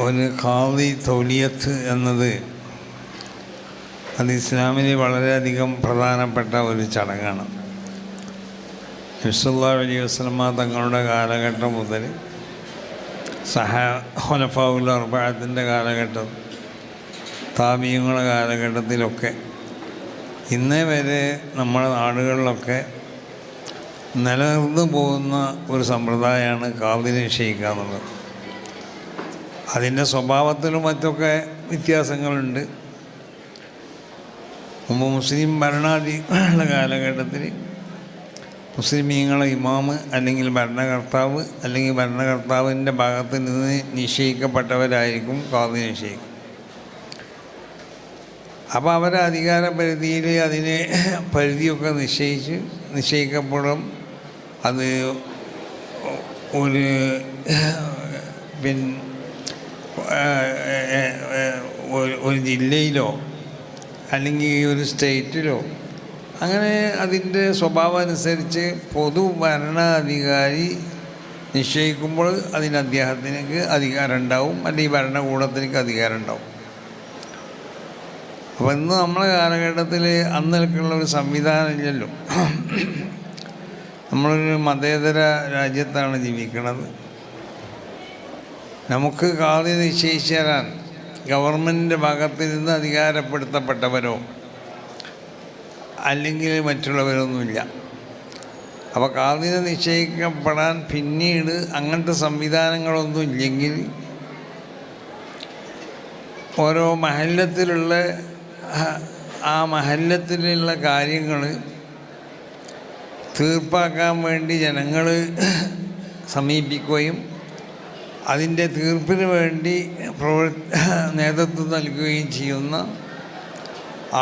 ഒരു ഖാദി തൗലിയത്ത് എന്നത് അത് ഇസ്ലാമിൽ വളരെയധികം പ്രധാനപ്പെട്ട ഒരു ചടങ്ങാണ്. നബി സല്ലല്ലാഹു അലൈഹി വസല്ലമ തങ്ങളുടെ കാലഘട്ടം മുതൽ ഖുലഫാഉൽ അർബഅത്തിൻ്റെ കാലഘട്ടം, താബീങ്ങളുടെ കാലഘട്ടത്തിലൊക്കെ ഇന്നേ വരെ നമ്മുടെ നാടുകളിലൊക്കെ നിലനിർന്നു പോകുന്ന ഒരു സമ്പ്രദായമാണ് ഖാദി നിശ്ചയിക്കുക എന്നുള്ളത്. അതിൻ്റെ സ്വഭാവത്തിലും മറ്റൊക്കെ വ്യത്യാസങ്ങളുണ്ട്. മുമ്പ് മുസ്ലിം ഭരണാധികാരികളുടെ കാലഘട്ടത്തിൽ മുസ്ലിമീങ്ങളെ ഇമാമ് അല്ലെങ്കിൽ ഭരണകർത്താവ് അല്ലെങ്കിൽ ഭരണകർത്താവിൻ്റെ ഭാഗത്ത് നിന്ന് നിശ്ചയിക്കപ്പെട്ടവരായിരിക്കും ഖാദി നിശ്ചയിക്കുക. അപ്പോൾ അവരുടെ അധികാര പരിധിയിൽ അതിന് പരിധിയൊക്കെ നിശ്ചയിക്കപ്പെടും. അത് ഒരു ജില്ലയിലോ അല്ലെങ്കിൽ ഒരു സ്റ്റേറ്റിലോ അങ്ങനെ അതിൻ്റെ സ്വഭാവം അനുസരിച്ച് പൊതു ഭരണാധികാരി നിശ്ചയിക്കുമ്പോൾ അതിന് അദ്ദേഹത്തിനേക്ക് അധികാരം ഉണ്ടാവും, അല്ലെങ്കിൽ ഭരണകൂടത്തിലേക്ക് അധികാരം ഉണ്ടാവും. അപ്പോൾ ഇന്ന് നമ്മളെ കാലഘട്ടത്തിൽ അന്നൊക്കെയുള്ള ഒരു സംവിധാനം ഇല്ലല്ലോ. നമ്മളൊരു മതേതര രാജ്യത്താണ് ജീവിക്കുന്നത്. നമുക്ക് ഖാദി നിശ്ചയിച്ചു തരാൻ ഗവൺമെൻറ്റിൻ്റെ ഭാഗത്ത് നിന്ന് അധികാരപ്പെടുത്തപ്പെട്ടവരോ അല്ലെങ്കിൽ മറ്റുള്ളവരൊന്നുമില്ല. അപ്പോൾ ഖാദിനെ നിശ്ചയിക്കപ്പെടാൻ പിന്നീട് അങ്ങനത്തെ സംവിധാനങ്ങളൊന്നും ഇല്ലെങ്കിൽ ഓരോ മഹല്ലത്തിലുള്ള ആ മഹല്ലത്തിലുള്ള കാര്യങ്ങൾ തീർപ്പാക്കാൻ വേണ്ടി ജനങ്ങൾ സമീപിക്കുകയും അതിൻ്റെ തീർപ്പിന് വേണ്ടി നേതൃത്വം നൽകുകയും ചെയ്യുന്ന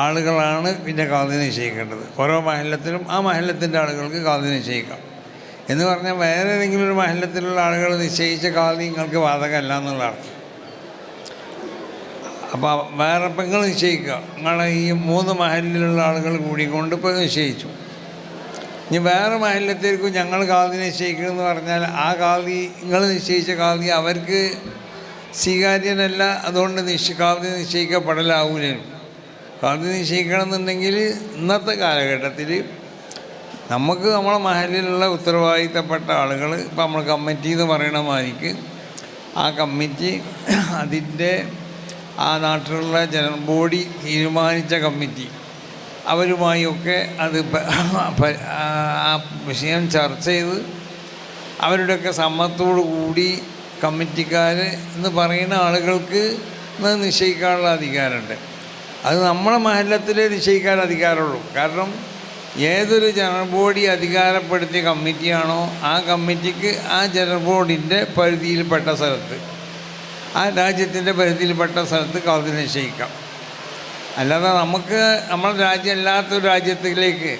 ആളുകളാണ് പിന്നെ ഖാദി നിശ്ചയിക്കേണ്ടത്. ഓരോ മഹല്ലത്തിലും ആ മഹല്ലത്തിൻ്റെ ആളുകൾക്ക് ഖാദി നിശ്ചയിക്കാം എന്ന് പറഞ്ഞാൽ വേറെ ഏതെങ്കിലും ഒരു മഹല്ലത്തിലുള്ള ആളുകൾ നിശ്ചയിച്ച ഖാദി നിങ്ങൾക്ക് ബാധകമല്ല എന്നുള്ള അർത്ഥം. അപ്പോൾ വേറെ ഇപ്പം നിങ്ങൾ നിശ്ചയിക്കുക, നിങ്ങളെ ഈ 3 മഹല്ലിലുള്ള ആളുകൾ കൂടിക്കൊണ്ട് ഇപ്പോൾ നിശ്ചയിച്ചു. ഇനി വേറെ മഹല്ലത്തേക്കും ഞങ്ങൾ ഖാദി നിശ്ചയിക്കണമെന്ന് പറഞ്ഞാൽ ആ ഖാദി നിങ്ങൾ നിശ്ചയിച്ച ഖാദി അവർക്ക് സ്വീകാര്യനല്ല. അതുകൊണ്ട് ഖാദി നിശ്ചയിക്കപ്പെടലാവൂലേ. ഖാദി നിശ്ചയിക്കണമെന്നുണ്ടെങ്കിൽ ഇന്നത്തെ കാലഘട്ടത്തിൽ നമുക്ക് നമ്മളെ മഹല്ലിലുള്ള ഉത്തരവാദിത്തപ്പെട്ട ആളുകൾ, ഇപ്പോൾ നമ്മൾ കമ്മിറ്റി എന്ന് പറയണ മാതിരിക്ക് ആ കമ്മിറ്റി അതിൻ്റെ ആ നാട്ടിലുള്ള ബോഡി തീരുമാനിച്ച കമ്മിറ്റി അവരുമായൊക്കെ അത് ആ വിഷയം ചർച്ച ചെയ്ത് അവരുടെയൊക്കെ സമ്മതത്തോടു കൂടി കമ്മിറ്റിക്കാർ എന്ന് പറയുന്ന ആളുകൾക്ക് നിശ്ചയിക്കാനുള്ള അധികാരമുണ്ട്. അത് നമ്മളെ മഹല്ലത്തിലേ നിശ്ചയിക്കാൻ അധികാരമുള്ളൂ. കാരണം ഏതൊരു ജനറൽ ബോഡി അധികാരപ്പെടുത്തിയ കമ്മിറ്റിയാണോ ആ കമ്മിറ്റിക്ക് ആ ജനറൽ ബോർഡിൻ്റെ പരിധിയിൽപ്പെട്ട സ്ഥലത്ത്, ആ രാജ്യത്തിൻ്റെ പരിധിയിൽപ്പെട്ട സ്ഥലത്ത് ഖാദി നിശ്ചയിക്കാം. അല്ലാതെ നമുക്ക് നമ്മുടെ രാജ്യം അല്ലാത്തൊരു രാജ്യത്തിലേക്ക്